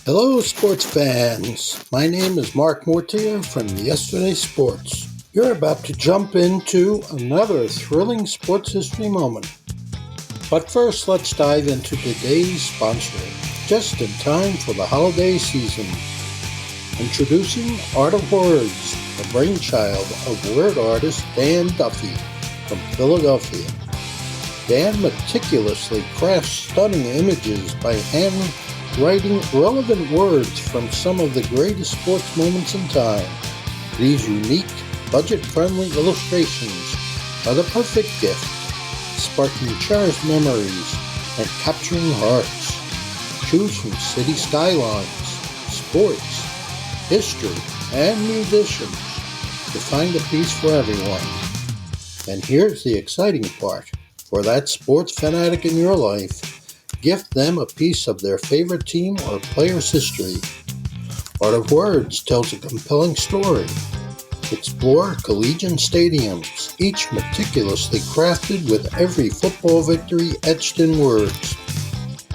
Hello, sports fans. My name is Mark Mortier from Yesterday Sports. You're about to jump into another thrilling sports history moment. But first, let's dive into today's sponsor, just in time for the holiday season. Introducing Art of Words, the brainchild of word artist Dan Duffy from Philadelphia. Dan meticulously crafts stunning images by handwriting relevant words from some of the greatest sports moments in time. These unique, budget-friendly illustrations are the perfect gift, sparking cherished memories and capturing hearts. Choose from city skylines, sports, history, and musicians to find a piece for everyone. And here's the exciting part. For that sports fanatic in your life, gift them a piece of their favorite team or player's history. Art of Words tells a compelling story. Explore collegiate stadiums, each meticulously crafted with every football victory etched in words.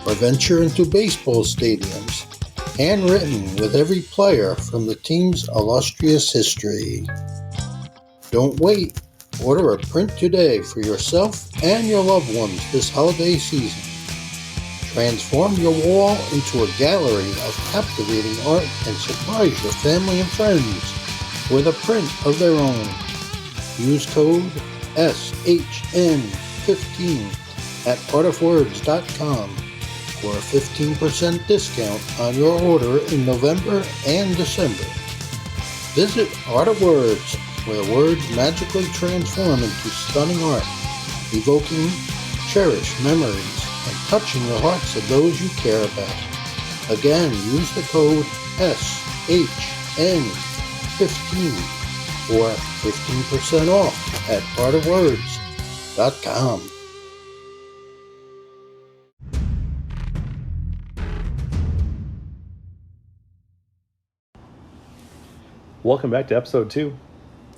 Or venture into baseball stadiums, handwritten with every player from the team's illustrious history. Don't wait. Order a print today for yourself and your loved ones this holiday season. Transform your wall into a gallery of captivating art and surprise your family and friends with a print of their own. Use code SHN15 at artofwords.com for a 15% discount on your order in November and December. Visit Art of Words, where words magically transform into stunning art, evoking cherished memories and touching the hearts of those you care about. Again, use the code SHN15 for 15% off at artofwords.com. Welcome back to episode 2.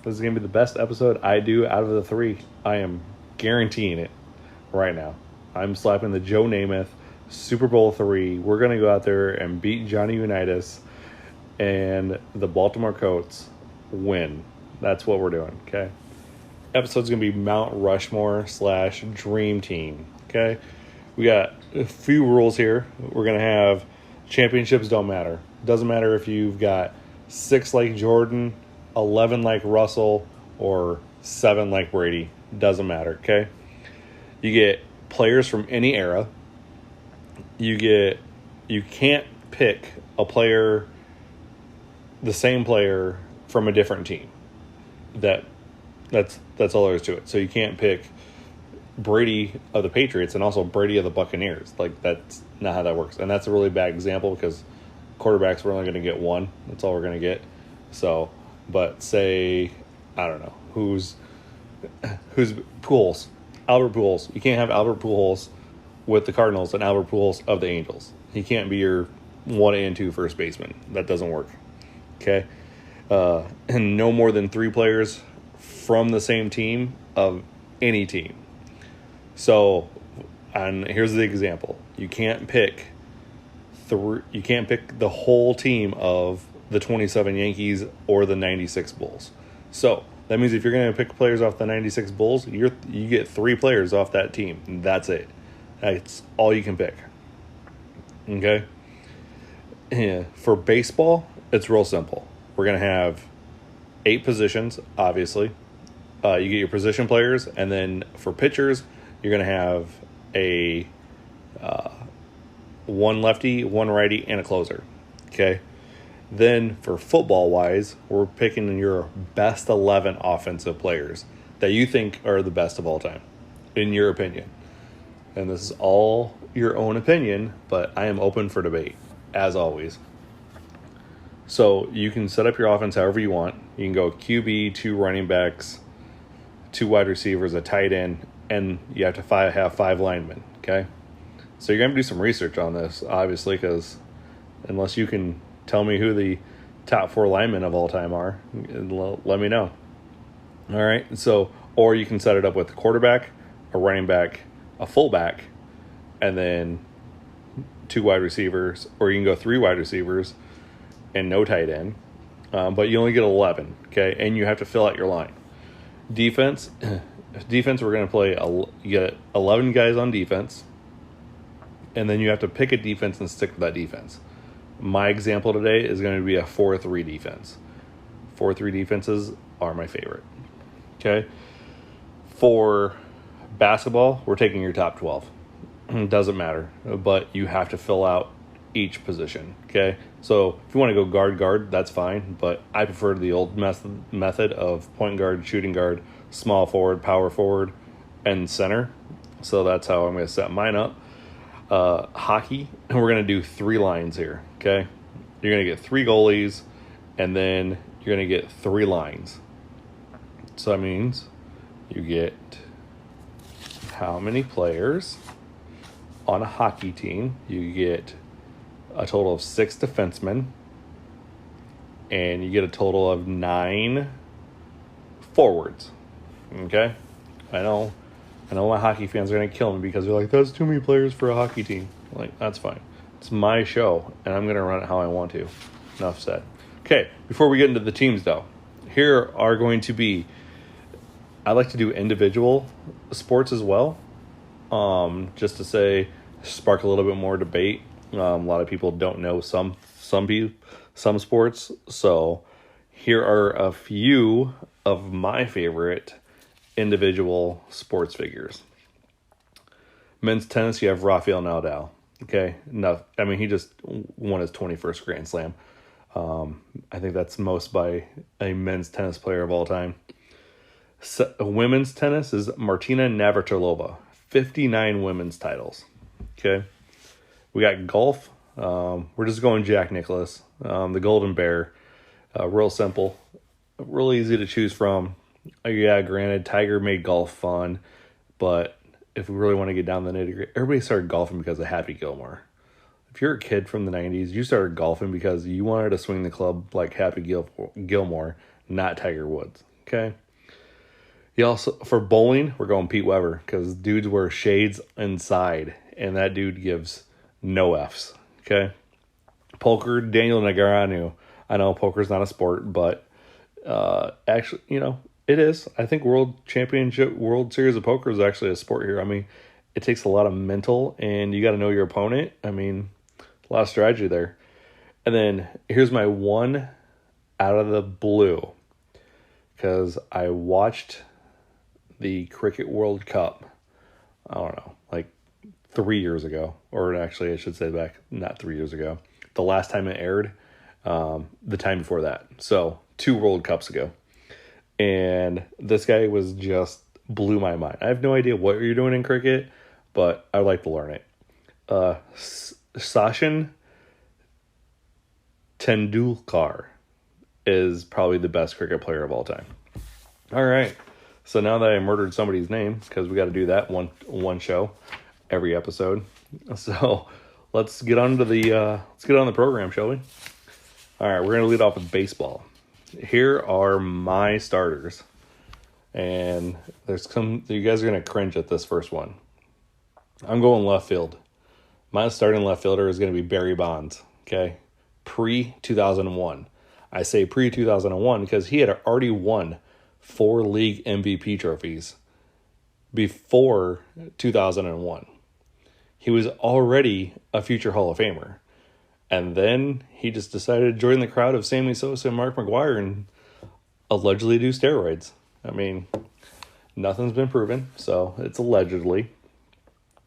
This is going to be the best episode I do out of the 3. I am guaranteeing it right now. I'm slapping the Joe Namath Super Bowl 3. We're going to go out there and beat Johnny Unitas, and the Baltimore Colts win. That's what we're doing, okay? Episode's going to be Mount Rushmore / Dream Team, okay? We got a few rules here. We're going to have championships don't matter. Doesn't matter if you've got 6 like Jordan, 11 like Russell, or 7 like Brady. Doesn't matter, okay? You get players from any era. You can't pick a player, the same player from a different team. That's all there is to it. So you can't pick Brady of the Patriots and also Brady of the Buccaneers. Like, that's not how that works. And that's a really bad example because quarterbacks, we're only going to get one. That's all we're going to get. So, but say, I don't know, who's Pujols? Albert Pujols. You can't have Albert Pujols with the Cardinals and Albert Pujols of the Angels. He can't be your 1 and 2 first baseman. That doesn't work. Okay? And no more than 3 players from the same team of any team. So, and here's the example. You can't pick the whole team of the 27 Yankees or the 96 Bulls. So that means if you're going to pick players off the 96 Bulls, you get 3 players off that team. That's it. That's all you can pick. Okay? Yeah. For baseball, it's real simple. We're going to have 8 positions, obviously. You get your position players, and then for pitchers, you're going to have a 1 lefty, 1 righty, and a closer. Okay? Then for football-wise, we're picking your best 11 offensive players that you think are the best of all time, in your opinion. And this is all your own opinion, but I am open for debate, as always. So you can set up your offense however you want. You can go QB, 2 running backs, 2 wide receivers, a tight end, and you have to have 5 linemen, okay? So you're going to do some research on this, obviously, because unless you can tell me who the top 4 linemen of all time are, let me know. All right, so, or you can set it up with a quarterback, a running back, a fullback, and then 2 wide receivers, or you can go 3 wide receivers and no tight end. But you only get 11, okay? And you have to fill out your line. Defense, we're going to play, you get 11 guys on defense, and then you have to pick a defense and stick with that defense. My example today is going to be a 4-3 defense. 4-3 defenses are my favorite, okay? For basketball, we're taking your top 12. It doesn't matter, but you have to fill out each position, okay? So if you want to go guard, that's fine, but I prefer the old method of point guard, shooting guard, small forward, power forward, and center. So that's how I'm going to set mine up. Hockey, and we're going to do 3 lines here, okay? You're going to get 3 goalies, and then you're going to get 3 lines. So that means you get how many players on a hockey team? You get a total of 6 defensemen, and you get a total of 9 forwards. Okay? I know my hockey fans are going to kill me because they're like, that's too many players for a hockey team. I'm like, that's fine. It's my show, and I'm going to run it how I want to. Enough said. Okay, before we get into the teams, though, here are going to be, I like to do individual sports as well, just to say, spark a little bit more debate. A lot of people don't know some sports, so here are a few of my favorite individual sports figures. Men's tennis, you have Rafael Nadal. Okay, no, I mean, he just won his 21st Grand Slam. I think that's most by a men's tennis player of all time. Women's tennis is Martina Navratilova, 59 women's titles. Okay, we got golf. We're just going Jack Nicklaus, the Golden Bear. Real simple, real easy to choose from. Yeah, granted, Tiger made golf fun, but if we really want to get down the nitty-gritty, everybody started golfing because of Happy Gilmore. If you're a kid from the 90s, you started golfing because you wanted to swing the club like Happy Gilmore, not Tiger Woods. Okay. He also, for bowling, we're going Pete Weber because dudes wear shades inside, and that dude gives no Fs. Okay. Poker, Daniel Negreanu. I know poker's not a sport, but actually, it is. I think World Series of Poker is actually a sport here. I mean, it takes a lot of mental, and you got to know your opponent. I mean, a lot of strategy there. And then here's my one out of the blue, because I watched the Cricket World Cup, I don't know, like 3 years ago, or actually I should say back, not 3 years ago. The last time it aired, the time before that. So 2 World Cups ago. And this guy was just blew my mind. I have no idea what you're doing in cricket, but I'd like to learn it. Sachin Tendulkar is probably the best cricket player of all time. All right. So now that I murdered somebody's name, because we got to do that one show every episode. So let's get on to the program, shall we? All right, we're going to lead off with baseball. Here are my starters. And you guys are going to cringe at this first one. I'm going left field. My starting left fielder is going to be Barry Bonds, okay? Pre-2001. I say pre-2001 because he had already won 4 league MVP trophies before 2001. He was already a future Hall of Famer. And then he just decided to join the crowd of Sammy Sosa and Mark McGwire and allegedly do steroids. I mean, nothing's been proven, so it's allegedly.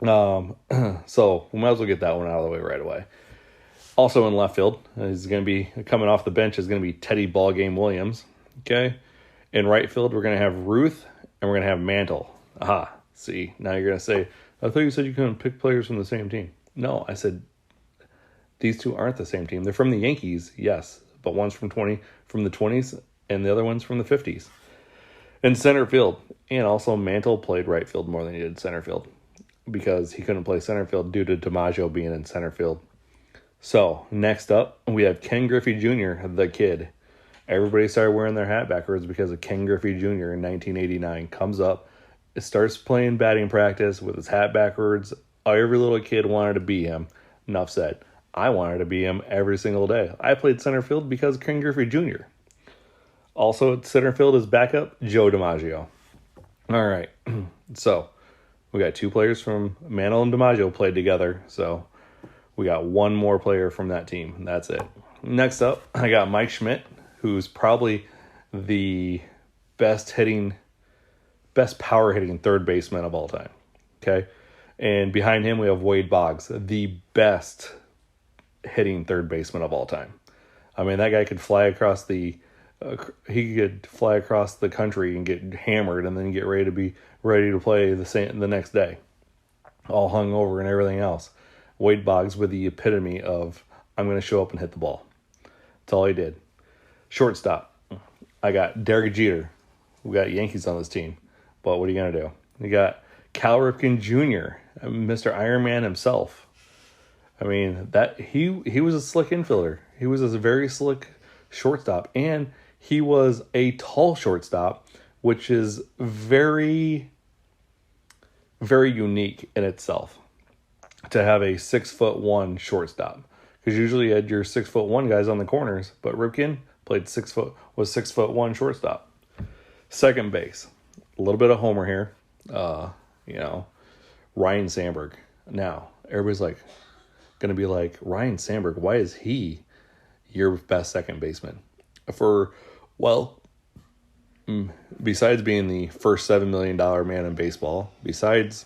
So we might as well get that one out of the way right away. Also in left field, he's going to be coming off the bench is going to be Teddy Ballgame Williams. Okay. In right field, we're going to have Ruth and we're going to have Mantle. Aha. See, now you're going to say, I thought you said you couldn't pick players from the same team. No, I said these two aren't the same team. They're from the Yankees, yes, but one's from the 20s and the other one's from the 50s. In center field, and also Mantle played right field more than he did center field because he couldn't play center field due to DiMaggio being in center field. So, next up, we have Ken Griffey Jr., the kid. Everybody started wearing their hat backwards because of Ken Griffey Jr. in 1989. Comes up, starts playing batting practice with his hat backwards. Every little kid wanted to be him. Enough said. I wanted to be him every single day. I played center field because Ken Griffey Jr. Also at center field is backup Joe DiMaggio. All right. So we got 2 players from Mantle and DiMaggio played together. So we got 1 more player from that team. That's it. Next up, I got Mike Schmidt, who's probably the best power hitting third baseman of all time. Okay. And behind him, we have Wade Boggs, the best hitting third baseman of all time. I mean, that guy could fly across the country and get hammered and then get ready to play the next day, all hung over and everything else. Wade Boggs with the epitome of, I'm going to show up and hit the ball. That's all he did. Shortstop, I got Derek Jeter. We got Yankees on this team, but what are you going to do? You got Cal Ripken Jr., Mr. Iron Man himself. I mean, that he was a slick infielder. He was a very slick shortstop, and he was a tall shortstop, which is very, very unique in itself to have a 6'1" shortstop. Because usually you had your 6'1" guys on the corners, but Ripken was 6'1" shortstop. Second base, a little bit of homer here. Ryan Sandberg. Now everybody's going to be like, Ryan Sandberg, why is he your best second baseman? Besides being the first $7 million man in baseball, besides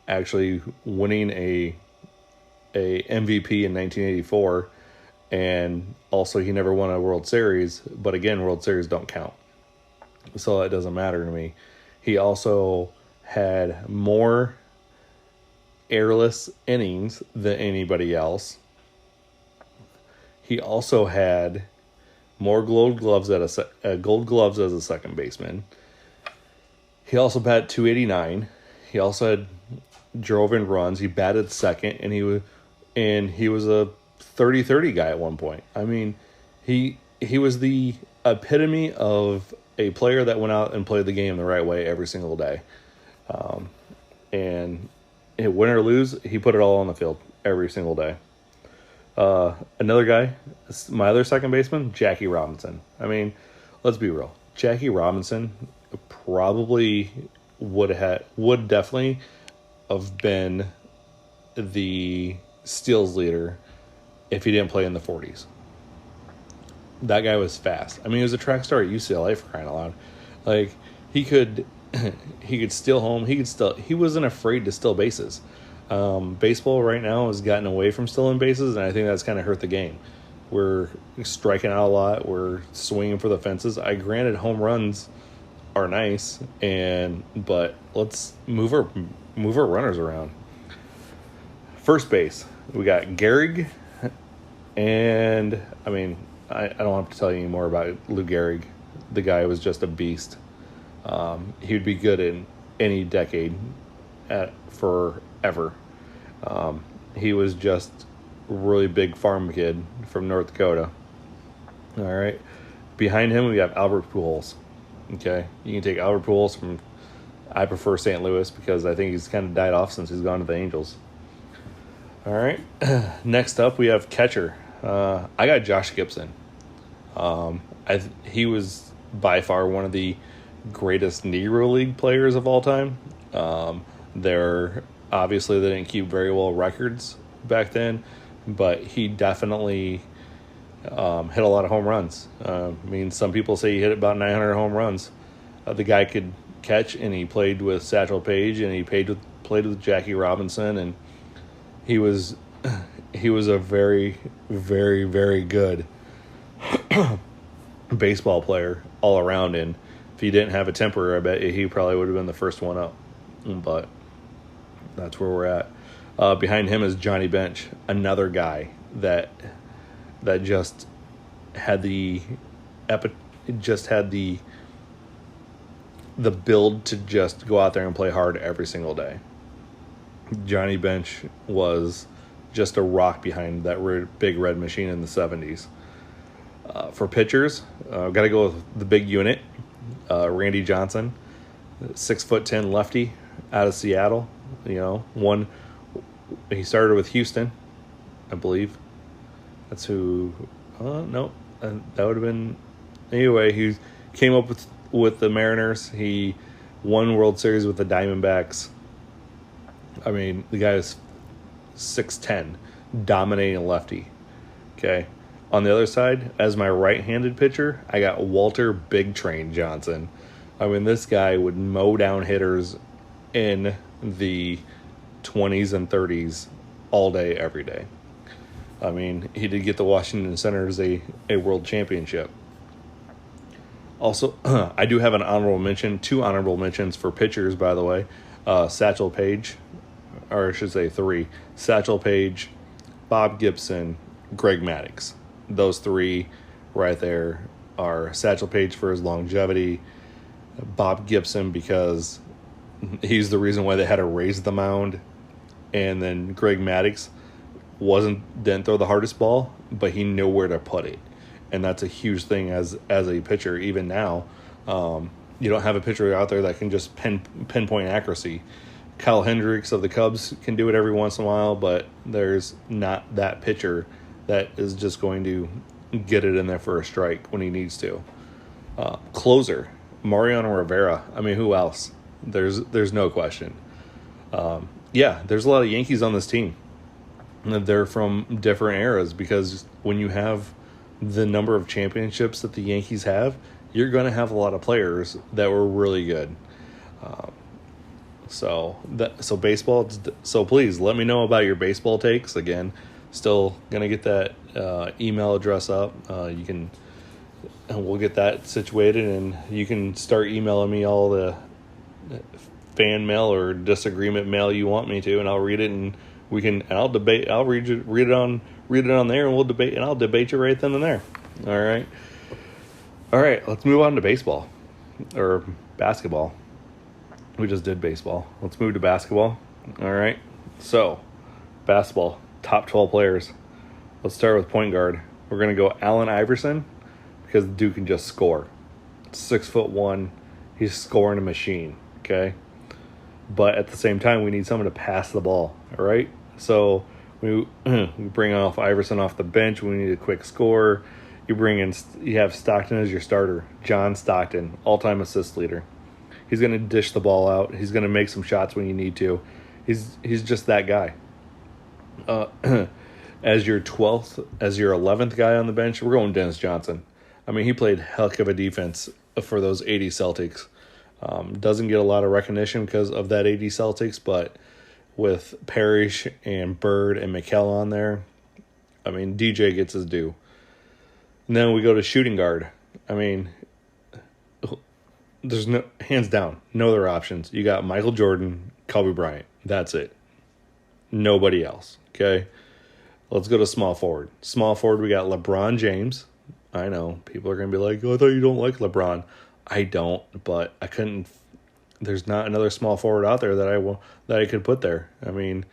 actually winning a MVP in 1984, and also he never won a World Series, but again, World Series don't count, so that doesn't matter to me. He also had more airless innings than anybody else. He also had more gold gloves as a second baseman. He also batted .289. He also had drove in runs. He batted second, and he was a 30-30 guy at one point. I mean, he was the epitome of a player that went out and played the game the right way every single day. And win or lose, he put it all on the field every single day. Another guy, my other second baseman, Jackie Robinson. I mean, let's be real. Jackie Robinson probably would definitely have been the steals leader if he didn't play in the 40s. That guy was fast. I mean, he was a track star at UCLA, for crying out loud. He could steal home. He wasn't afraid to steal bases. Baseball right now has gotten away from stealing bases, and I think that's kind of hurt the game. We're striking out a lot. We're swinging for the fences. Granted, home runs are nice, but let's move our runners around. First base, we got Gehrig, and I mean, I don't have to tell you any more about Lou Gehrig. The guy was just a beast. He would be good in any decade forever. He was just a really big farm kid from North Dakota. All right. Behind him, we have Albert Pujols. Okay. You can take Albert Pujols from, I prefer St. Louis because I think he's kind of died off since he's gone to the Angels. All right. Next up, we have catcher. I got Josh Gibson. He was by far one of the greatest Negro League players of all time. Obviously, they didn't keep very well records back then, but he definitely hit a lot of home runs. Some people say he hit about 900 home runs. The guy could catch, and he played with Satchel Paige, and he played with Jackie Robinson, and he was a very, very, very good baseball player all around. And if he didn't have a temper, I bet he probably would have been the first one up. But that's where we're at. Behind him is Johnny Bench, another guy that just had the build to just go out there and play hard every single day. Johnny Bench was just a rock behind that big red machine in the 70s. For pitchers, got to go with the big unit, Randy Johnson, 6'10" lefty out of Seattle. He started with Houston, I believe. That's who. No, that would have been. Anyway, he came up with the Mariners. He won World Series with the Diamondbacks. I mean, the guy is 6'10", dominating lefty. Okay. On the other side, as my right-handed pitcher, I got Walter Big Train Johnson. I mean, this guy would mow down hitters in the 20s and 30s all day, every day. I mean, he did get the Washington Senators a world championship. Also, I do have an honorable mention, 2 honorable mentions for pitchers, by the way. Satchel Paige, or I should say 3. Satchel Paige, Bob Gibson, Greg Maddux. Those 3 right there are Satchel Paige for his longevity, Bob Gibson because he's the reason why they had to raise the mound, and then Greg Maddux didn't throw the hardest ball, but he knew where to put it, and that's a huge thing as a pitcher. Even now, you don't have a pitcher out there that can just pinpoint accuracy. Kyle Hendricks of the Cubs can do it every once in a while, but there's not that pitcher that is just going to get it in there for a strike when he needs to. Closer, Mariano Rivera. I mean, who else? There's no question. There's a lot of Yankees on this team. They're from different eras because when you have the number of championships that the Yankees have, you're going to have a lot of players that were really good. So baseball. So please let me know about your baseball takes. Again, still gonna get that email address up. And we'll get that situated, and you can start emailing me all the fan mail or disagreement mail you want me to, and I'll read it, and I'll debate. I'll read it on there, and we'll debate, and I'll debate you right then and there. All right. Let's move on to baseball or basketball. We just did baseball. Let's move to basketball. All right. So, basketball, top 12 players. Let's start with point guard. We're going to go Allen Iverson because the dude can just score. 6'1". He's scoring a machine. Okay. But at the same time, we need someone to pass the ball. All right. So we bring off Iverson off the bench. We need a quick scorer. You have Stockton as your starter. John Stockton, all-time assist leader. He's going to dish the ball out. He's going to make some shots when you need to. He's just that guy. As your 11th guy on the bench, we're going Dennis Johnson. I mean, he played heck of a defense for those 80 Celtics. Doesn't get a lot of recognition because of that 80 Celtics, but with Parrish and Bird and McHale on there, I mean, DJ gets his due. And then we go to shooting guard. I mean, there's hands down, no other options. You got Michael Jordan, Kobe Bryant. That's it. Nobody else. Okay. Let's go to small forward. Small forward, we got LeBron James. I know people are going to be like, oh, I thought you don't like LeBron. I don't, but I couldn't. There's not another small forward out there that I could put there. I mean,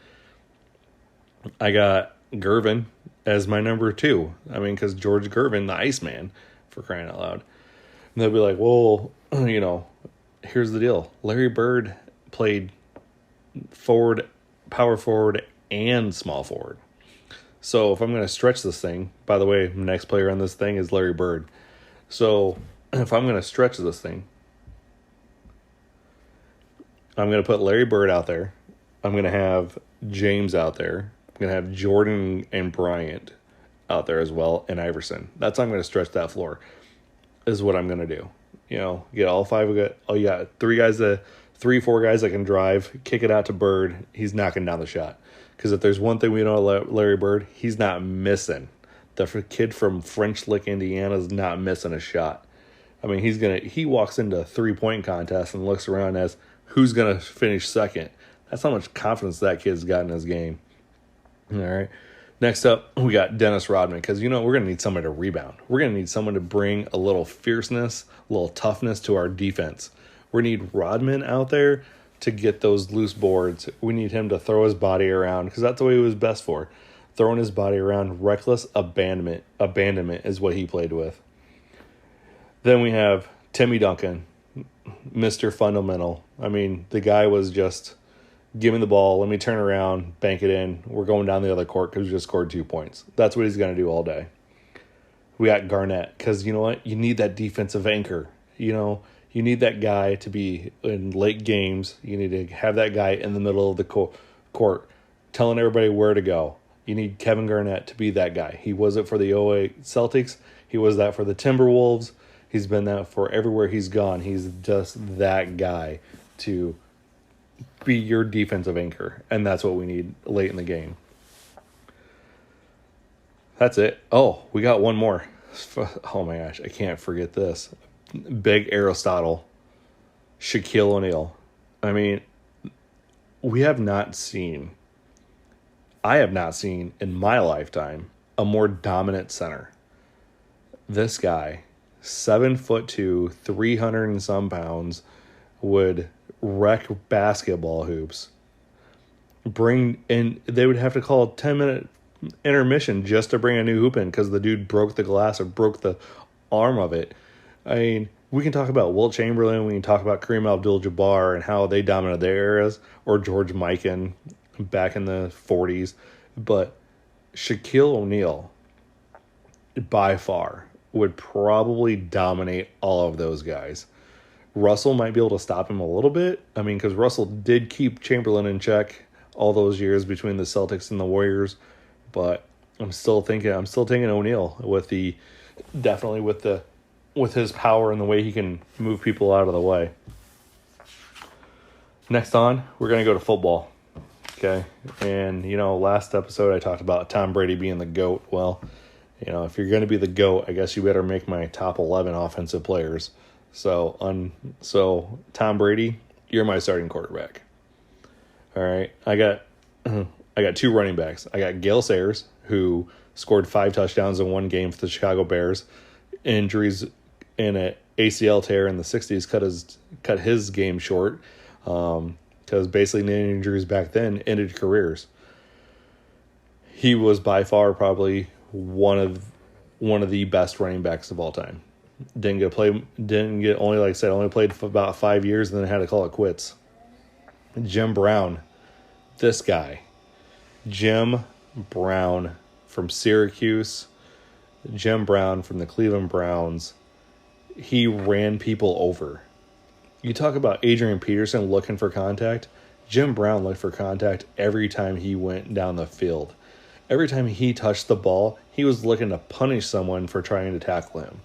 I got Gervin as my number 2. I mean, because George Gervin, the Iceman, for crying out loud. And they'll be like, well, here's the deal. Larry Bird played forward, power forward, and small forward. So if I'm going to stretch this thing, by the way, the next player on this thing is Larry Bird. So if I'm going to stretch this thing, I'm going to put Larry Bird out there. I'm going to have James out there. I'm going to have Jordan and Bryant out there as well, and Iverson. That's how I'm going to stretch that floor, is what I'm going to do. Get all 5. You got 4 guys that can drive, kick it out to Bird. He's knocking down the shot. Because if there's one thing we know about Larry Bird, he's not missing. The kid from French Lick, Indiana is not missing a shot. I mean, he walks into a 3-point contest and looks around as who's going to finish second. That's how much confidence that kid's got in his game. All right. Next up, we got Dennis Rodman, because, we're going to need somebody to rebound. We're going to need someone to bring a little fierceness, a little toughness to our defense. We need Rodman out there to get those loose boards. We need him to throw his body around, because that's the way he was best for. Throwing his body around, reckless abandonment is what he played with. Then we have Timmy Duncan, Mr. Fundamental. I mean, the guy was just give me the ball, let me turn around, bank it in. We're going down the other court because we just scored 2 points. That's what he's going to do all day. We got Garnett because you know what? You need that defensive anchor. You need that guy to be in late games. You need to have that guy in the middle of the court telling everybody where to go. You need Kevin Garnett to be that guy. He was it for the 08 Celtics. He was that for the Timberwolves. He's been that for everywhere he's gone. He's just that guy to be your defensive anchor. And that's what we need late in the game. That's it. Oh, we got one more. Oh my gosh, I can't forget this. Big Aristotle. Shaquille O'Neal. I mean, I have not seen in my lifetime a more dominant center. This guy, 7'2", 300 and some pounds, would wreck basketball hoops. They would have to call a 10-minute intermission just to bring a new hoop in because the dude broke the glass or broke the arm of it. I mean, we can talk about Wilt Chamberlain, we can talk about Kareem Abdul-Jabbar and how they dominated their eras, or George Mikan back in the 40s, but Shaquille O'Neal, by far, would probably dominate all of those guys. Russell might be able to stop him a little bit. I mean, because Russell did keep Chamberlain in check all those years between the Celtics and the Warriors, but I'm still taking O'Neal with his power and the way he can move people out of the way. Next on, we're going to go to football. Okay. And, last episode I talked about Tom Brady being the GOAT. Well, if you're going to be the GOAT, I guess you better make my top 11 offensive players. So Tom Brady, you're my starting quarterback. All right. I got 2 running backs. I got Gale Sayers, who scored 5 touchdowns in one game for the Chicago Bears. Injuries in an ACL tear in the 60s cut his game short. Because basically knee injuries back then ended careers. He was by far probably one of the best running backs of all time. Only played for about 5 years and then had to call it quits. Jim Brown, this guy. Jim Brown from Syracuse. Jim Brown from the Cleveland Browns. He ran people over. You talk about Adrian Peterson looking for contact. Jim Brown looked for contact every time he went down the field. Every time he touched the ball, he was looking to punish someone for trying to tackle him.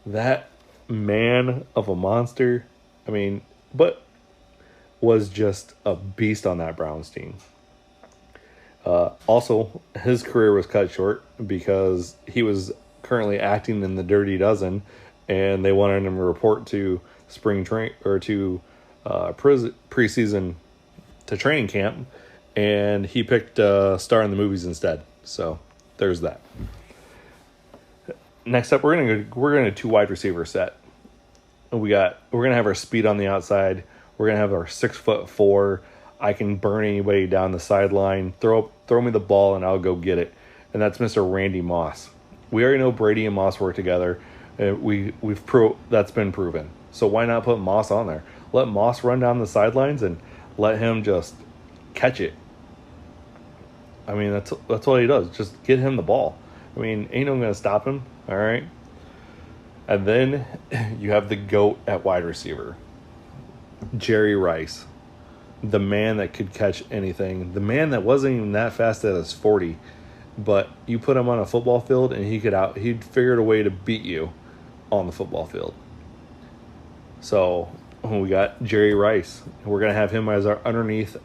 That man of a monster, but was just a beast on that Browns team. Also, his career was cut short because he was currently acting in the Dirty Dozen, and they wanted him to report to preseason to training camp, and he picked Star in the Movies instead. So there's that. Next up, we're gonna 2 wide receiver set. We're gonna have our speed on the outside. We're gonna have our 6'4". I can burn anybody down the sideline. Throw me the ball and I'll go get it. And that's Mr. Randy Moss. We already know Brady and Moss work together. That's been proven. So why not put Moss on there? Let Moss run down the sidelines and let him just catch it. That's all he does. Just get him the ball. Ain't no one gonna stop him. All right. And then you have the GOAT at wide receiver, Jerry Rice, the man that could catch anything, the man that wasn't even that fast at his 40, but you put him on a football field and he'd figured a way to beat you on the football field. So we got Jerry Rice. We're gonna have him as our underneath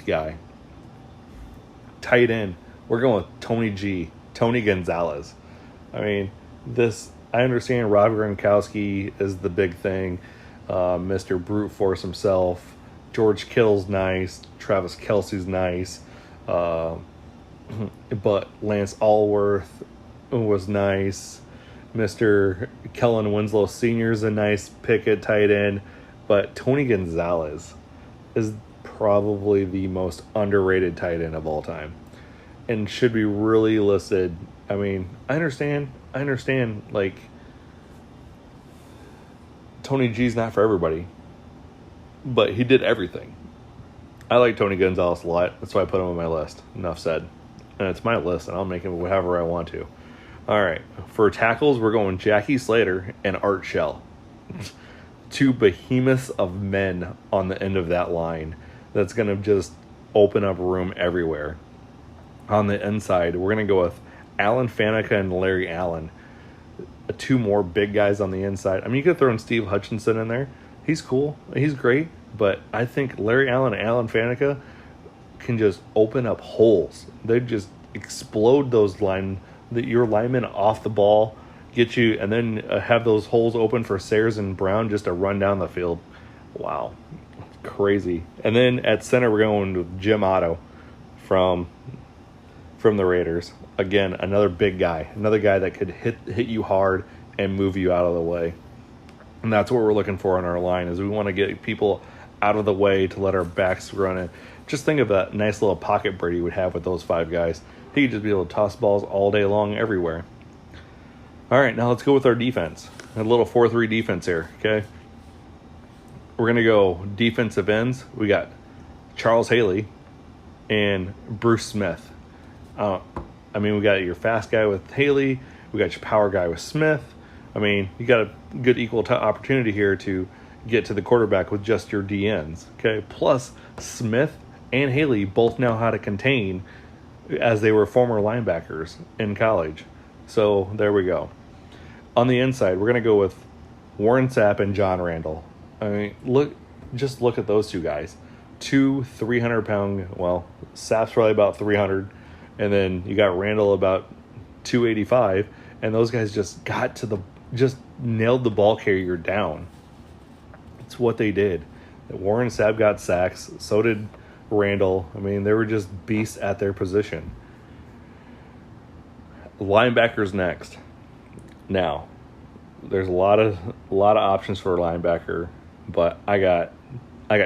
guy. Tight end, we're going with Tony Gonzalez. I understand Rob Gronkowski is the big thing. Mr. Brute Force himself. George Kittle's nice. Travis Kelce's nice. But Lance Allworth was nice. Mr. Kellen Winslow Sr. is a nice pick at tight end. But Tony Gonzalez is probably the most underrated tight end of all time and should be really listed. I understand, Tony G's not for everybody, but he did everything. I like Tony Gonzalez a lot. That's why I put him on my list. Enough said. And it's my list, and I'll make it however I want to. All right. For tackles, we're going Jackie Slater and Art Shell. Two behemoths of men on the end of that line. That's going to just open up room everywhere. On the inside, we're going to go with Alan Faneca and Larry Allen. Two more big guys on the inside. I mean, you could throw in Steve Hutchinson in there. He's cool. He's great. But I think Larry Allen and Alan Faneca can just open up holes. They just explode your linemen off the ball, get you, and then have those holes open for Sayers and Brown just to run down the field. Wow. Crazy. And then at center, we're going with Jim Otto from the Raiders. Again, another big guy. Another guy that could hit you hard and move you out of the way. And that's what we're looking for on our line, is we want to get people out of the way to let our backs run in. Just think of that nice little pocket Brady would have with those five guys. He could just be able to toss balls all day long everywhere. All right, now let's go with our defense. A little 4-3 defense here, okay? We're going to go defensive ends. We got Charles Haley and Bruce Smith. We got your fast guy with Haley. We got your power guy with Smith. I mean, you got a good equal opportunity here to get to the quarterback with just your DNs. Okay, plus Smith and Haley both know how to contain, as they were former linebackers in college. So there we go. On the inside, we're going to go with Warren Sapp and John Randall. I mean, look at those two guys. Two 300-pound, well, Sapp's probably about 300, and then you got Randall about 285, and those guys just nailed the ball carrier down. It's what they did. Warren Sapp got sacks, so did Randall. I mean, they were just beasts at their position. Linebackers next. Now, there's a lot of options for a linebacker, but I got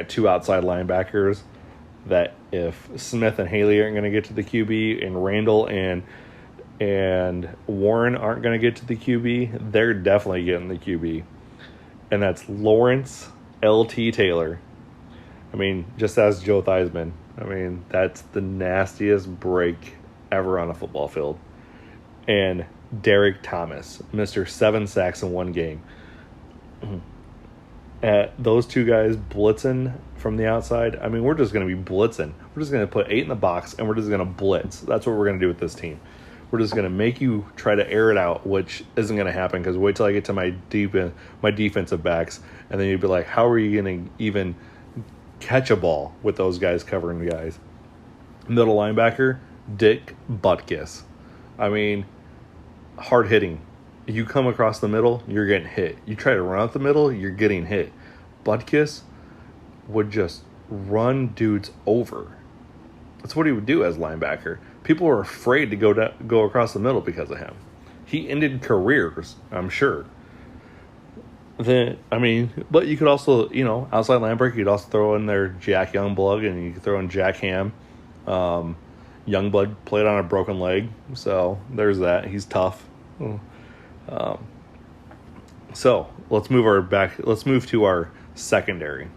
two outside linebackers that if Smith and Haley aren't going to get to the QB, and Randall and Warren aren't going to get to the QB, they're definitely getting the QB. And that's Lawrence L.T. Taylor. I mean, just as Joe Theismann. I mean, that's the nastiest break ever on a football field. And Derek Thomas, Mr. 7 sacks in one game. Those two guys blitzing from the outside, I mean, we're just going to be blitzing. We're just going to put 8 in the box, and we're just going to blitz. That's what we're going to do with this team. We're just going to make you try to air it out, which isn't going to happen, because wait till I get to my defensive backs, and then you'd be like, how are you going to even catch a ball with those guys covering the guys? Middle linebacker, Dick Butkus. I mean, hard hitting. You come across the middle, you're getting hit. You try to run out the middle, you're getting hit. Butkus would just run dudes over. That's what he would do as linebacker. People were afraid to go across the middle because of him. He ended careers, I'm sure. But you could also, outside linebacker, you could also throw in there Jack Youngblood, and you could throw in Jack Ham. Youngblood played on a broken leg, so there's that. He's tough. So let's move to our secondary.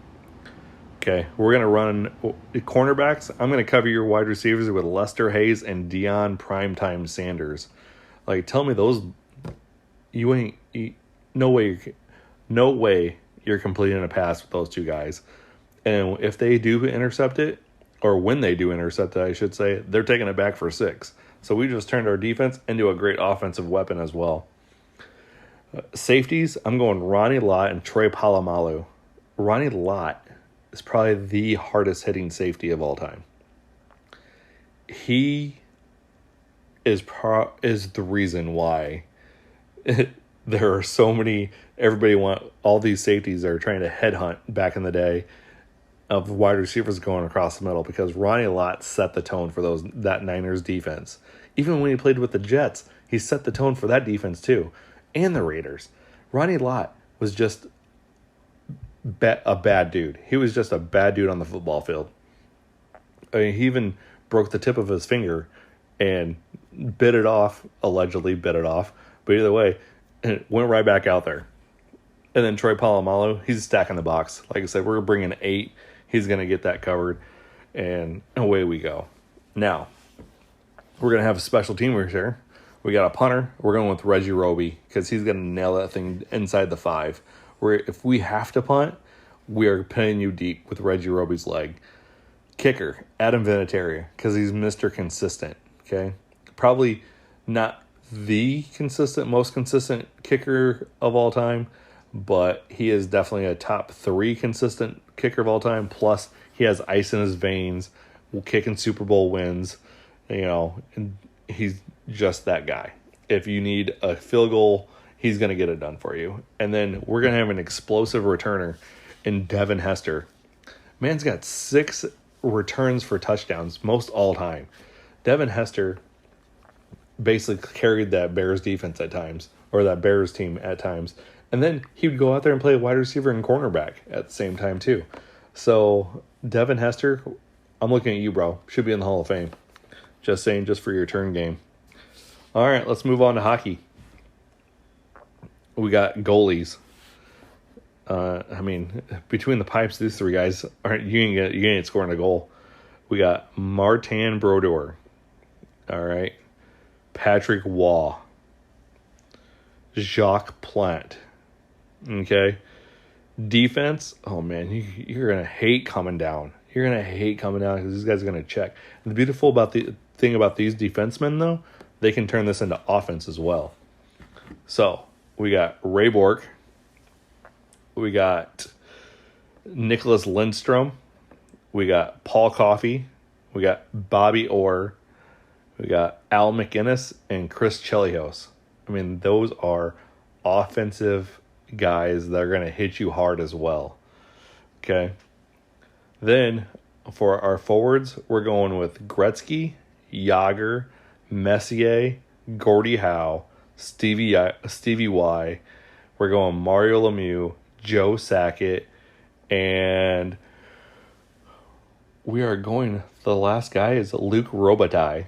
Okay, we're going to run cornerbacks. I'm going to cover your wide receivers with Lester Hayes and Deion Primetime Sanders. Like, tell me those, no way you're completing a pass with those two guys. And if they do intercept it, or when they do intercept it, I should say, they're taking it back for 6. So we just turned our defense into a great offensive weapon as well. Safeties, I'm going Ronnie Lott and Troy Polamalu. Ronnie Lott is probably the hardest hitting safety of all time. He is the reason why there are so many. All these safeties are trying to headhunt back in the day of wide receivers going across the middle, because Ronnie Lott set the tone for that Niners defense. Even when he played with the Jets, he set the tone for that defense too, and the Raiders. Ronnie Lott was just a bad dude. He was just a bad dude on the football field. I mean, he even broke the tip of his finger and allegedly bit it off. But either way, it went right back out there. And then Troy Polamalu, he's stacking the box. Like I said, we're bringing 8. He's going to get that covered. and away we go. Now, we're going to have a special teamers here. We got a punter. We're going with Reggie Roby because he's going to nail that thing inside the 5. Where if we have to punt, we are pinning you deep with Reggie Roby's leg. Kicker, Adam Vinatieri, because he's Mr. Consistent. Okay, probably not the most consistent kicker of all time, but he is definitely a top 3 consistent kicker of all time. Plus, he has ice in his veins, will kick in Super Bowl wins, and he's just that guy. If you need a field goal, he's going to get it done for you. And then we're going to have an explosive returner in Devin Hester. Man's got 6 returns for touchdowns, most all time. Devin Hester basically carried that Bears defense at times, or that Bears team at times. And then he would go out there and play wide receiver and cornerback at the same time too. So Devin Hester, I'm looking at you, bro. Should be in the Hall of Fame. Just saying, just for your turn game. All right, let's move on to hockey. We got goalies. Between the pipes, these 3 guys you ain't scoring a goal. We got Martin Brodeur. All right. Patrick Waugh. Jacques Plante. Okay. Defense. Oh man, you're gonna hate coming down. You're gonna hate coming down because these guys are gonna check. And the beautiful thing about these defensemen, though, they can turn this into offense as well. So we got Ray Bork. We got Nicholas Lindstrom. We got Paul Coffey. We got Bobby Orr. We got Al McInnes and Chris Chelios. I mean, those are offensive guys that are going to hit you hard as well. Okay. Then for our forwards, we're going with Gretzky, Yager, Messier, Gordie Howe, Stevie Y. We're going Mario Lemieux, Joe Sakic, and we are going, the last guy is Luc Robitaille.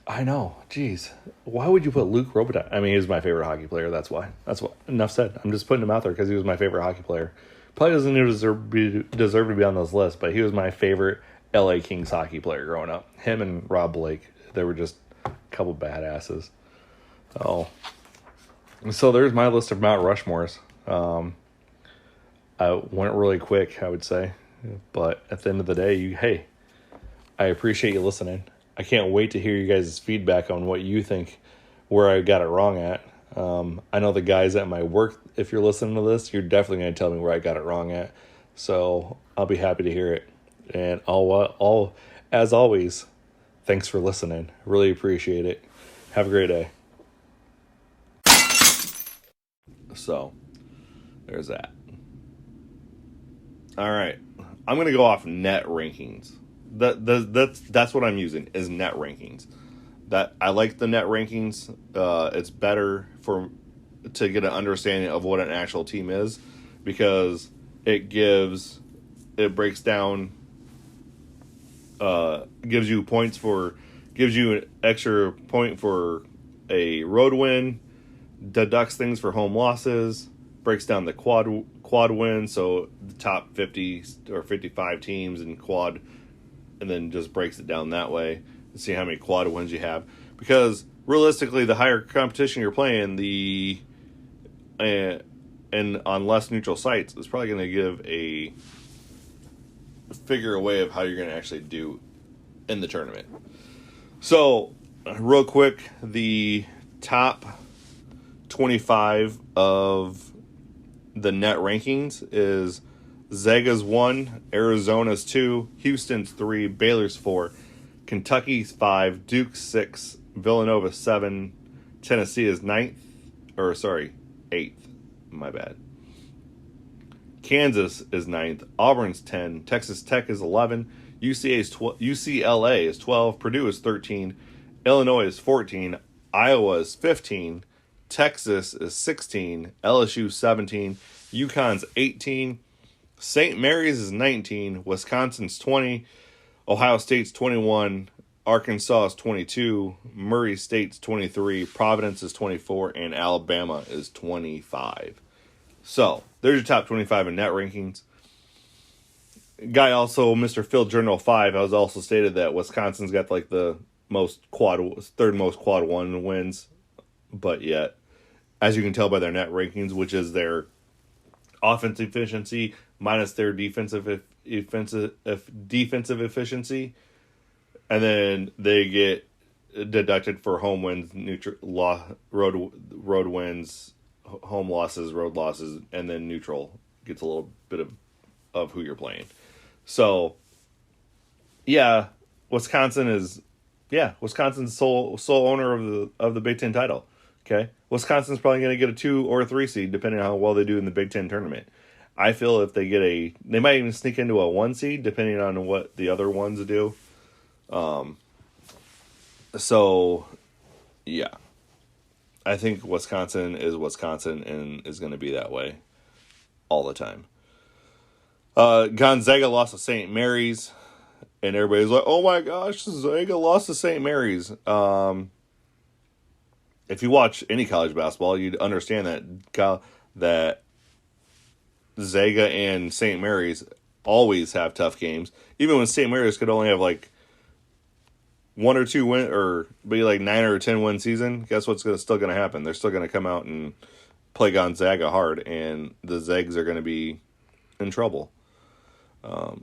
I know, geez. Why would you put Luc Robitaille? I mean, he was my favorite hockey player, that's why. That's what. Enough said. I'm just putting him out there because he was my favorite hockey player. Probably doesn't deserve to be on this list, but he was my favorite LA Kings hockey player growing up. Him and Rob Blake, they were just a couple badasses. Oh. So there's my list of Mount Rushmores. I went really quick, I would say. But at the end of the day, I appreciate you listening. I can't wait to hear you guys' feedback on what you think, where I got it wrong at. I know the guys at my work, if you're listening to this, you're definitely going to tell me where I got it wrong at. So I'll be happy to hear it. And as always, thanks for listening. Really appreciate it. Have a great day. So there's that. All right. I'm going to go off net rankings. That's what I'm using, is net rankings. That I like the net rankings. It's better to get an understanding of what an actual team is, because it breaks down, gives you an extra point for a road win, deducts things for home losses, breaks down the quad win, so the top 50 or 55 teams in quad, and then just breaks it down that way and see how many quad wins you have. Because realistically, the higher competition you're playing, and on less neutral sites, it's probably going to give a way of how you're going to actually do in the tournament. So, real quick, the top 25 of the net rankings is Zaga's 1, Arizona's 2, Houston's 3, Baylor's 4, Kentucky's 5, Duke's 6, Villanova 7, Tennessee is 8th. My bad. Kansas is 9th, Auburn's 10, Texas Tech is 11, UCLA is 12, Purdue is 13, Illinois is 14, Iowa is 15, Texas is 16, LSU 17, UConn's 18, St. Mary's is 19, Wisconsin's 20, Ohio State's 21, Arkansas is 22, Murray State's 23, Providence is 24, and Alabama is 25. So, there's your top 25 in net rankings. guy also, Mr. Phil Journal 5, has also stated that Wisconsin's got like the third most quad one wins, but yet, as you can tell by their net rankings, which is their offense efficiency minus their defensive efficiency, and then they get deducted for home wins, road wins, home losses, road losses, and then neutral gets a little bit of who you're playing. So, yeah, Wisconsin's sole owner of the Big Ten title. Okay, Wisconsin's probably going to get a 2 or a 3 seed depending on how well they do in the Big Ten tournament. I feel if they get they might even sneak into a 1 seed depending on what the other ones do. So, yeah, I think Wisconsin is Wisconsin and is going to be that way all the time. Gonzaga lost to St. Mary's, and everybody's like, "Oh my gosh, Gonzaga lost to St. Mary's." If you watch any college basketball, you'd understand that Zaga and St. Mary's always have tough games. Even when St. Mary's could only have like 1 or 2 win, or be like 9 or 10 win season, guess what's still going to happen? They're still going to come out and play Gonzaga hard, and the Zags are going to be in trouble.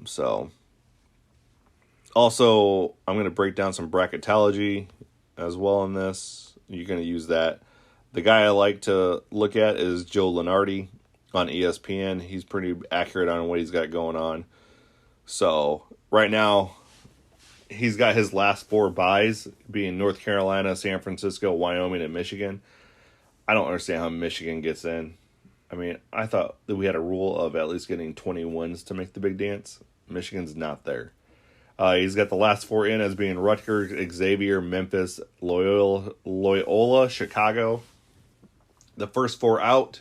So, also, I'm going to break down some bracketology as well in this. You're going to use that. The guy I like to look at is Joe Lunardi on ESPN. He's pretty accurate on what he's got going on. So, right now, he's got his last 4 byes being North Carolina, San Francisco, Wyoming, and Michigan. I don't understand how Michigan gets in. I mean, I thought that we had a rule of at least getting 20 wins to make the big dance. Michigan's not there. He's got the last 4 in as being Rutgers, Xavier, Memphis, Loyola, Chicago. The first 4 out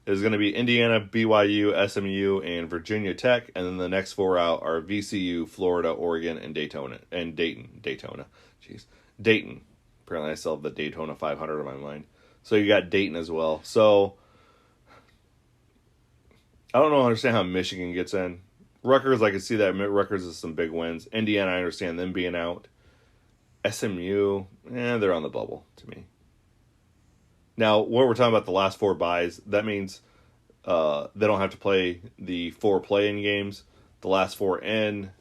is going to be Indiana, BYU, SMU, and Virginia Tech, and then the next 4 out are VCU, Florida, Oregon, and Dayton. Jeez, Dayton. Apparently, I still have the Daytona 500 in my mind. So you got Dayton as well. So I don't understand how Michigan gets in. Rutgers, I can see that. Rutgers is some big wins. Indiana, I understand them being out. SMU, they're on the bubble to me. Now, what we're talking about the last 4 byes, that means they don't have to play the 4 play-in games. The last 4 in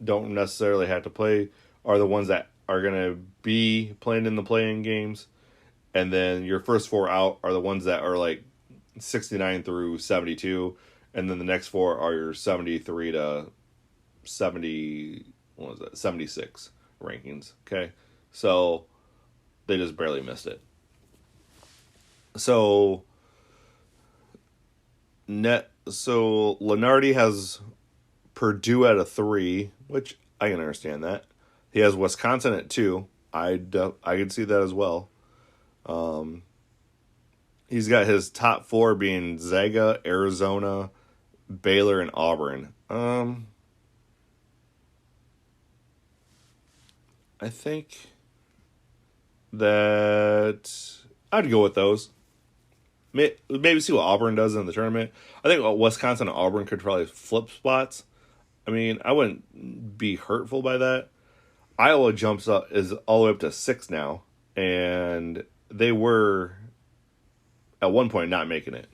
don't necessarily have to play, are the ones that are going to be playing in the play-in games. And then your first 4 out are the ones that are like 69 through 72. And then the next 4 are your 73 to 76 rankings. Okay. So they just barely missed it. So Lunardi has Purdue at a 3, which I can understand that. He has Wisconsin at 2. I can see that as well. He's got his top 4 being Zaga, Arizona, Baylor, and Auburn. I think that I'd go with those. Maybe see what Auburn does in the tournament. I think Wisconsin and Auburn could probably flip spots. I mean, I wouldn't be hurtful by that. Iowa is all the way up to 6 now, and they were at one point not making it.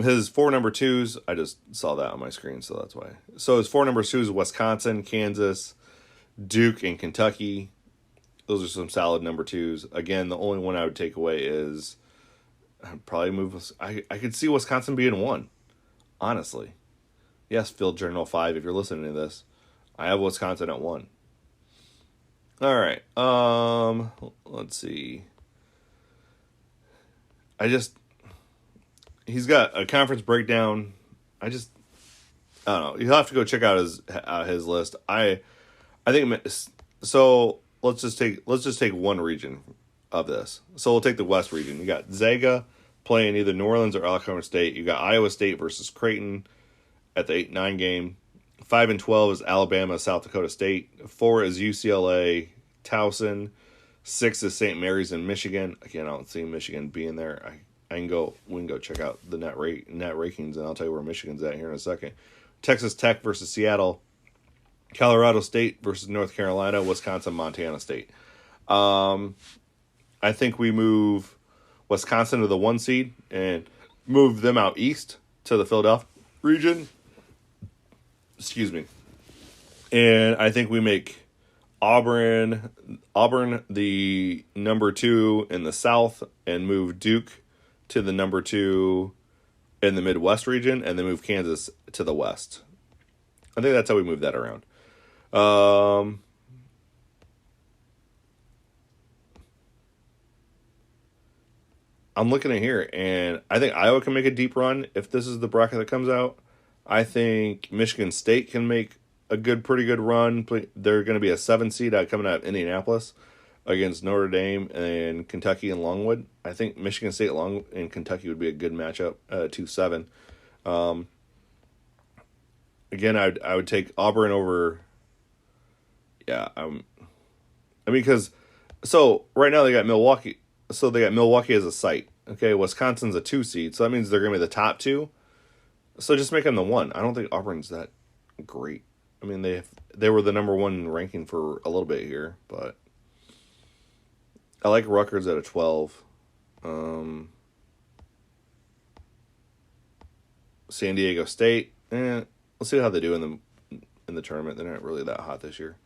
His 4 number 2s, I just saw that on my screen, so that's why. So his 4 number 2s: Wisconsin, Kansas, Duke, and Kentucky. Those are some solid number 2s. Again, the only one I would take away is I'd probably move. I could see Wisconsin being 1, honestly. Yes, Phil Journal 5, if you're listening to this, I have Wisconsin at 1. All right. Let's see. He's got a conference breakdown. I don't know. You'll have to go check out his list. I think so. Let's just take one region of this. So we'll take the West region. You got Zaga playing either New Orleans or Alabama State. You got Iowa State versus Creighton at the 8-9 game. 5 and 12 is Alabama, South Dakota State. 4 is UCLA, Towson. 6 is St. Mary's in Michigan. Again, I don't see Michigan being there. We can go check out the net rankings, and I'll tell you where Michigan's at here in a second. Texas Tech versus Seattle, Colorado State versus North Carolina, Wisconsin, Montana State. I think we move Wisconsin to the 1 seed and move them out east to the Philadelphia region. Excuse me. And I think we make Auburn the number 2 in the South and move Duke to the number 2 in the Midwest region, and then move Kansas to the West. I think that's how we move that around. I'm looking at here, and I think Iowa can make a deep run if this is the bracket that comes out. I think Michigan State can make a pretty good run. They're going to be a 7 seed coming out of Indianapolis against Notre Dame and Kentucky and Longwood. I think Michigan State and Kentucky would be a good matchup, 2-7. Again, I would take Auburn over. Yeah, because right now they got Milwaukee. So they got Milwaukee as a site. Okay, Wisconsin's a 2 seed, so that means they're going to be the top 2. So just make them the 1. I don't think Auburn's that great. I mean, they were the number 1 ranking for a little bit here, but I like Rutgers at a 12. San Diego State, we'll see how they do in the tournament. They're not really that hot this year.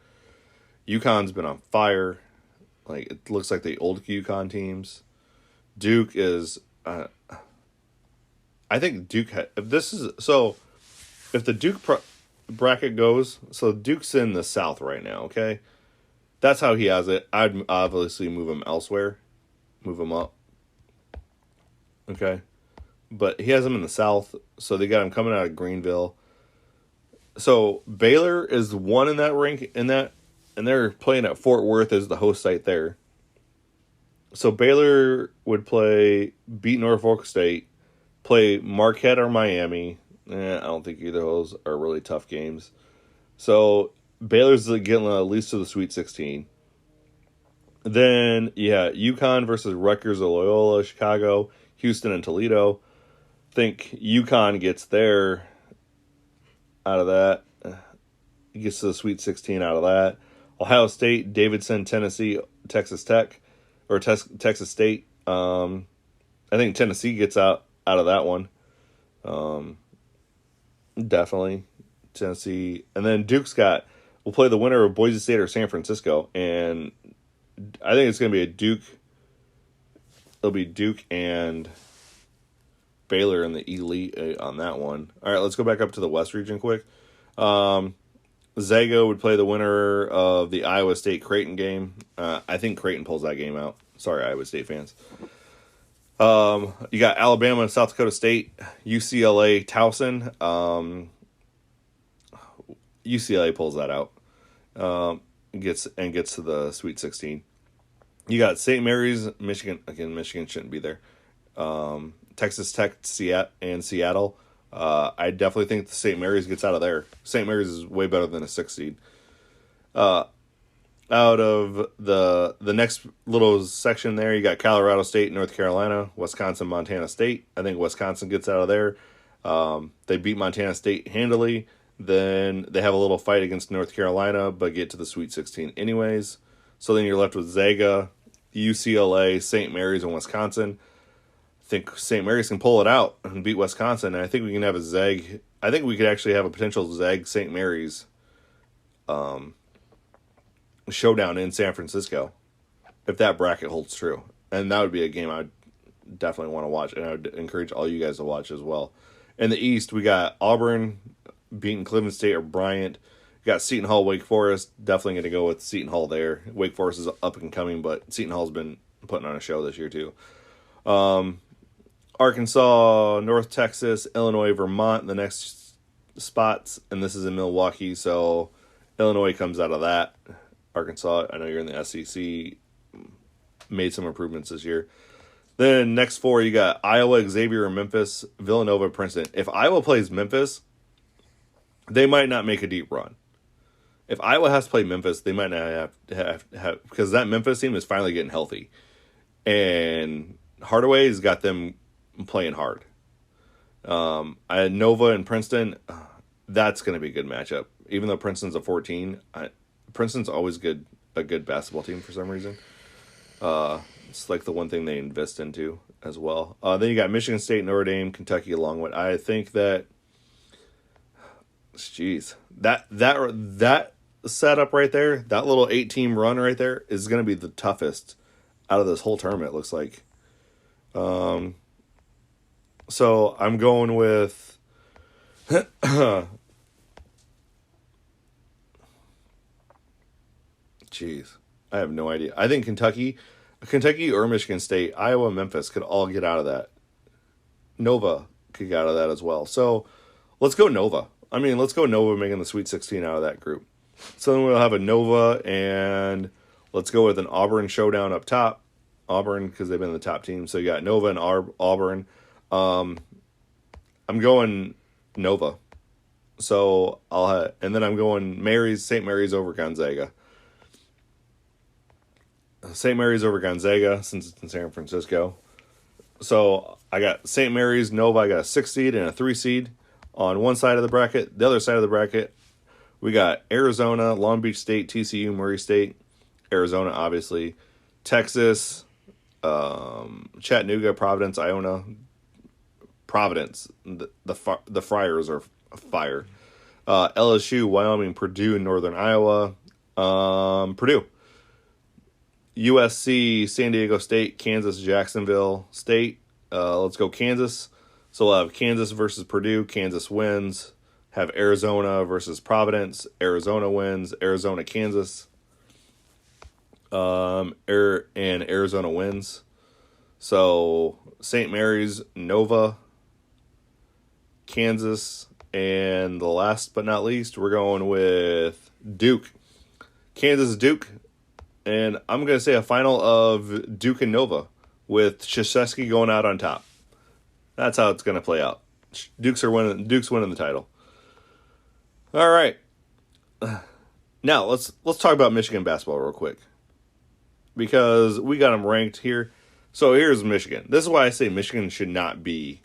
UConn's been on fire. Like, it looks like the old UConn teams. Duke is, I think Duke, if the Duke bracket goes, so Duke's in the South right now, okay? That's how he has it. I'd obviously move him elsewhere. Move him up. Okay? But he has him in the South, so they got him coming out of Greenville. So Baylor is 1 in that rank, and they're playing at Fort Worth as the host site there. So Baylor would beat Norfolk State, play Marquette or Miami. I don't think either of those are really tough games. So Baylor's getting at least to the Sweet 16. Then, UConn versus Rutgers or Loyola, Chicago, Houston, and Toledo. Think UConn gets there out of that. Gets to the Sweet 16 out of that. Ohio State, Davidson, Tennessee, Texas Tech, or Texas State. I think Tennessee gets out of that one. Definitely Tennessee. And then we'll play the winner of Boise State or San Francisco. And I think it's going to be it'll be Duke and Baylor in the elite on that one. All right, let's go back up to the West region quick. Zago would play the winner of the Iowa State-Creighton game. I think Creighton pulls that game out. Sorry, Iowa State fans. You got Alabama and South Dakota State, UCLA, Towson. UCLA pulls that out. Gets to the Sweet 16. You got St. Mary's, Michigan. Again, Michigan shouldn't be there. Texas Tech, and Seattle. I definitely think the St. Mary's gets out of there. St. Mary's is way better than a 6 seed. Out of the next little section there, you got Colorado State, North Carolina, Wisconsin, Montana State. I think Wisconsin gets out of there. They beat Montana State handily. Then they have a little fight against North Carolina, but get to the Sweet 16 anyways. So then you're left with Zaga, UCLA, St. Mary's, and Wisconsin. I think St. Mary's can pull it out and beat Wisconsin, and I think we can have a Zag. I think we could actually have a potential Zag St. Mary's showdown in San Francisco if that bracket holds true. And that would be a game I'd definitely want to watch, and I would encourage all you guys to watch as well. In the East, we got Auburn beating Cleveland State or Bryant. We got Seton Hall, Wake Forest. Definitely going to go with Seton Hall there. Wake Forest is up and coming, but Seton Hall's been putting on a show this year too. Arkansas, North Texas, Illinois, Vermont, the next spots, and this is in Milwaukee, so Illinois comes out of that. Arkansas, I know you're in the SEC, made some improvements this year. Then next 4, you got Iowa, Xavier, Memphis, Villanova, Princeton. If Iowa plays Memphis, they might not make a deep run. If Iowa has to play Memphis, they might not have because that Memphis team is finally getting healthy. And Hardaway's got them playing hard. I had Nova and Princeton. that's going to be a good matchup. Even though Princeton's a 14, Princeton's always a good basketball team for some reason. It's like the one thing they invest into as well. Then you got Michigan State, Notre Dame, Kentucky along with. I think that, that setup right there, that little 8-team run right there is going to be the toughest out of this whole tournament, it looks like. So I'm going with jeez, I have no idea. I think Kentucky or Michigan State, Iowa, Memphis could all get out of that. Nova could get out of that as well. So let's go Nova. Let's go Nova making the Sweet 16 out of that group. So then we'll have a Nova, and let's go with an Auburn showdown up top. Auburn, because they've been the top team. So you got Nova and Auburn. I'm going Nova. So and then I'm going St. Mary's over Gonzaga. St. Mary's over Gonzaga since it's in San Francisco. So I got St. Mary's, Nova. I got a 6 seed and a 3 seed on one side of the bracket. The other side of the bracket, we got Arizona, Long Beach State, TCU, Murray State, Arizona, obviously, Texas, Chattanooga, Providence, Iona, Providence. The Friars are fire. LSU, Wyoming, Purdue, Northern Iowa, Purdue. USC, San Diego State, Kansas, Jacksonville State. Let's go Kansas. So we'll have Kansas versus Purdue. Kansas wins. Have Arizona versus Providence. Arizona wins. Arizona, Kansas. And Arizona wins. So St. Mary's, Nova, Kansas, and the last but not least, we're going with Duke. Kansas, Duke. And I'm going to say a final of Duke and Nova with Krzyzewski going out on top. That's how it's going to play out. Duke's winning the title. All right. Now, let's talk about Michigan basketball real quick. Because we got them ranked here. So here's Michigan. This is why I say Michigan should not be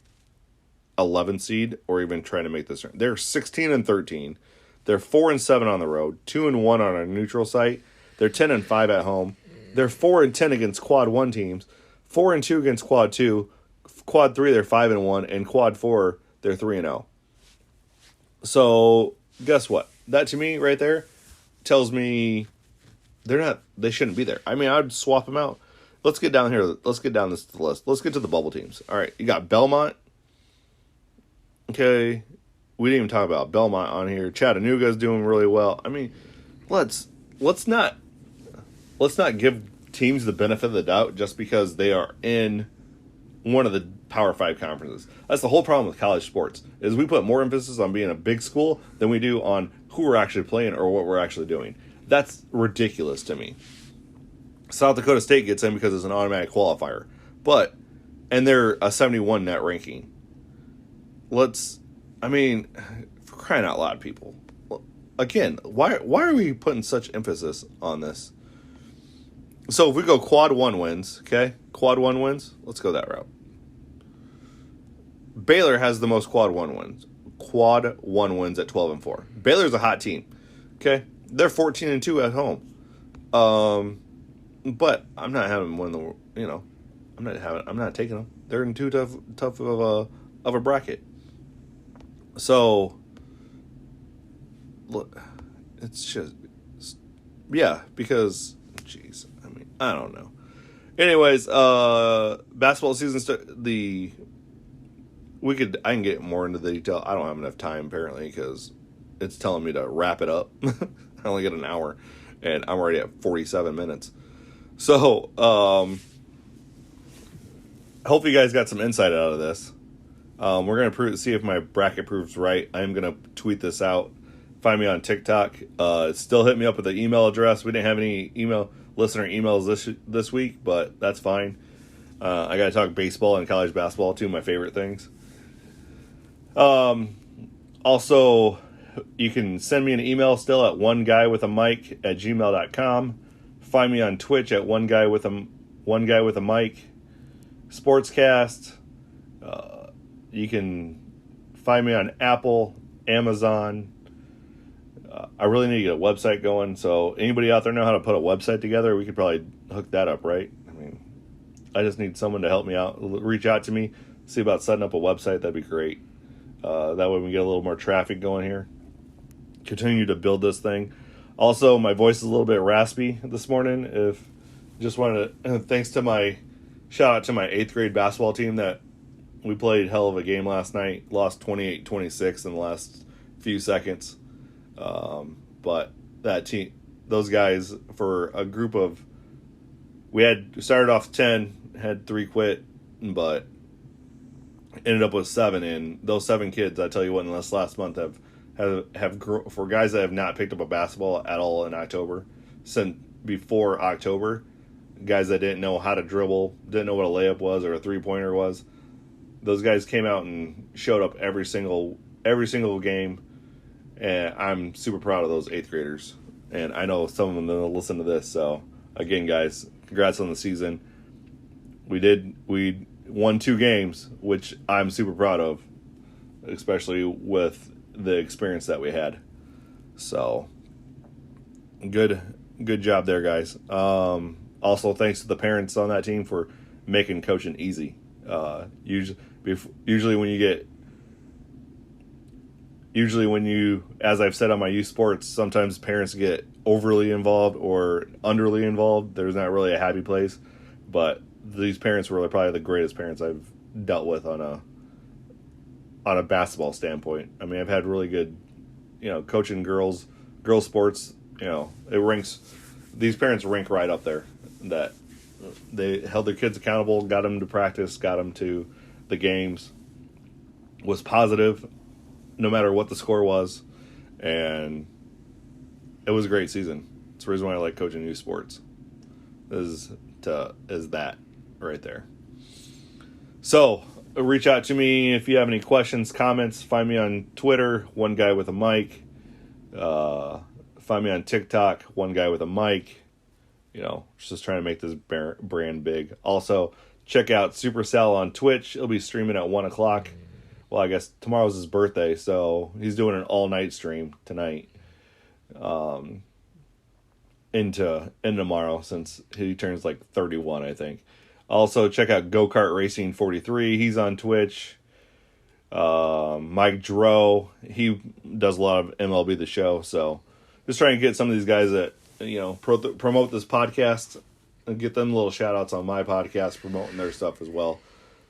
11 seed or even trying to make this. They're 16 and 13. They're 4 and 7 on the road, 2 and 1 on a neutral site. They're 10 and 5 at home. They're 4 and 10 against quad 1 teams, 4 and 2 against quad 2, quad 3 they're 5 and 1, and quad 4 they're 3 and 0. So guess what? That to me right there tells me they shouldn't be there. I'd swap them out. Let's get down here. Let's get down this list. Let's get to the bubble teams. All right, you got Belmont. Okay, we didn't even talk about Belmont on here. Chattanooga's doing really well. Let's not give teams the benefit of the doubt just because they are in one of the Power 5 conferences. That's the whole problem with college sports, is we put more emphasis on being a big school than we do on who we're actually playing or what we're actually doing. That's ridiculous to me. South Dakota State gets in because it's an automatic qualifier. And they're a 71 net ranking. For crying out loud, people. Again, why are we putting such emphasis on this? So if we go quad 1 wins, okay? Quad 1 wins, let's go that route. Baylor has the most quad 1 wins. Quad 1 wins at 12 and 4. Baylor's a hot team, okay? They're 14 and 2 at home. But I'm not having one of the, I'm not taking them. They're in too tough of a bracket. So look, it's just, yeah, because, jeez, I don't know. Anyways, basketball season I can get more into the detail. I don't have enough time apparently because it's telling me to wrap it up. I only get an hour, and I'm already at 47 minutes. So, hope you guys got some insight out of this. We're gonna see if my bracket proves right. I'm gonna tweet this out. Find me on TikTok. Still hit me up with the email address. We didn't have any listener emails this week, but that's fine. I gotta talk baseball and college basketball, two of my favorite things. Also, you can send me an email still at oneguywithamic@gmail.com. Find me on Twitch at one guy with a mic. Sportscast. You can find me on Apple, Amazon. I really need to get a website going. So anybody out there know how to put a website together? We could probably hook that up, right? I mean, I just need someone to help me out. Reach out to me. See about setting up a website. That'd be great. That way we get a little more traffic going here. Continue to build this thing. Also, my voice is a little bit raspy this morning. Thanks to my shout out to my 8th grade basketball team that we played hell of a game last night. Lost 28-26 in the last few seconds. But that team, those guys, for a group of, we started off 10, had 3 quit, but ended up with 7. And those 7 kids, I tell you what, in this last month have for guys that have not picked up a basketball at all in October, since before October, guys that didn't know how to dribble, didn't know what a layup was or a 3-pointer was, those guys came out and showed up every single game, and I'm super proud of those 8th graders. And I know some of them will listen to this, so again, guys, congrats on the season. We won 2 games, which I'm super proud of, especially with the experience that we had. So good job there, guys. Also, thanks to the parents on that team for making coaching easy. Usually when you, as I've said on my youth sports, sometimes parents get overly involved or underly involved. There's not really a happy place, but these parents were probably the greatest parents I've dealt with on a basketball standpoint. I mean, I've had really good, coaching girls sports. These parents rank right up there. That they held their kids accountable, got them to practice, got them to the games, was positive no matter what the score was, and it was a great season. It's the reason why I like coaching youth sports. Is that right there. So reach out to me if you have any questions, comments. Find me on Twitter, One Guy with a Mic. Find me on TikTok, One Guy with a Mic. Just trying to make this brand big. Also, check out Supercell on Twitch. It'll be streaming at 1 o'clock. Well, I guess tomorrow's his birthday, so he's doing an all-night stream tonight. Into tomorrow, since he turns like 31, I think. Also, check out Go-Kart Racing 43. He's on Twitch. Mike Dro, he does a lot of MLB The Show, so just trying to get some of these guys that promote this podcast and get them little shout outs on my podcast, promoting their stuff as well.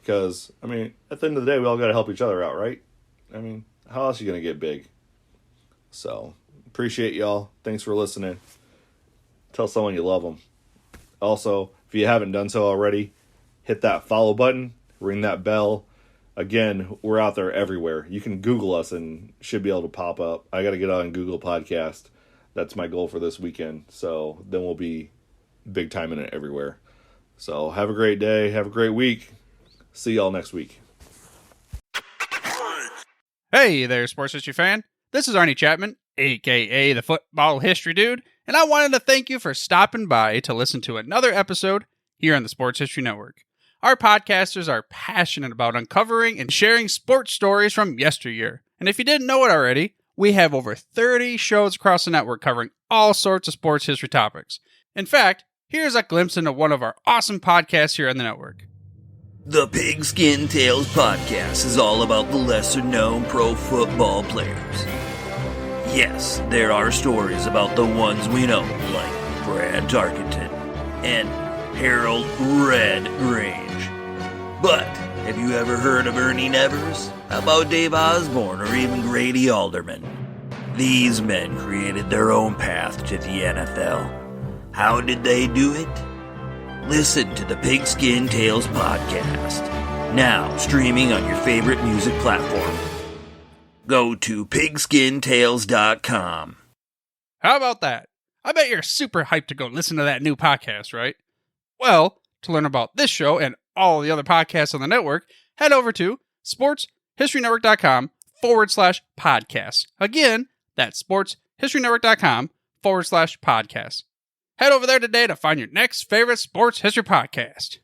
Because, I mean, at the end of the day, we all got to help each other out, right? I mean, how else are you going to get big? So, appreciate y'all. Thanks for listening. Tell someone you love them. Also, if you haven't done so already, hit that follow button, ring that bell. Again, we're out there everywhere. You can Google us and should be able to pop up. I got to get on Google Podcast. That's my goal for this weekend. So then we'll be big time in it everywhere. So have a great day. Have a great week. See y'all next week. Hey there, sports history fan. This is Arnie Chapman, a.k.a. the Football History Dude, and I wanted to thank you for stopping by to listen to another episode here on the Sports History Network. Our podcasters are passionate about uncovering and sharing sports stories from yesteryear. And if you didn't know it already, we have over 30 shows across the network covering all sorts of sports history topics. In fact, here's a glimpse into one of our awesome podcasts here on the network. The Pigskin Tales podcast is all about the lesser-known pro football players. Yes, there are stories about the ones we know, like Brad Tarkenton and Harold Red Grange. But have you ever heard of Ernie Nevers? How about Dave Osborne or even Grady Alderman? These men created their own path to the NFL. How did they do it? Listen to the Pigskin Tales podcast, now streaming on your favorite music platform. Go to pigskintales.com. How about that? I bet you're super hyped to go listen to that new podcast, right? Well, to learn about this show and all the other podcasts on the network, head over to sportshistorynetwork.com/podcasts. Again, that's sportshistorynetwork.com/podcasts. Head over there today to find your next favorite sports history podcast.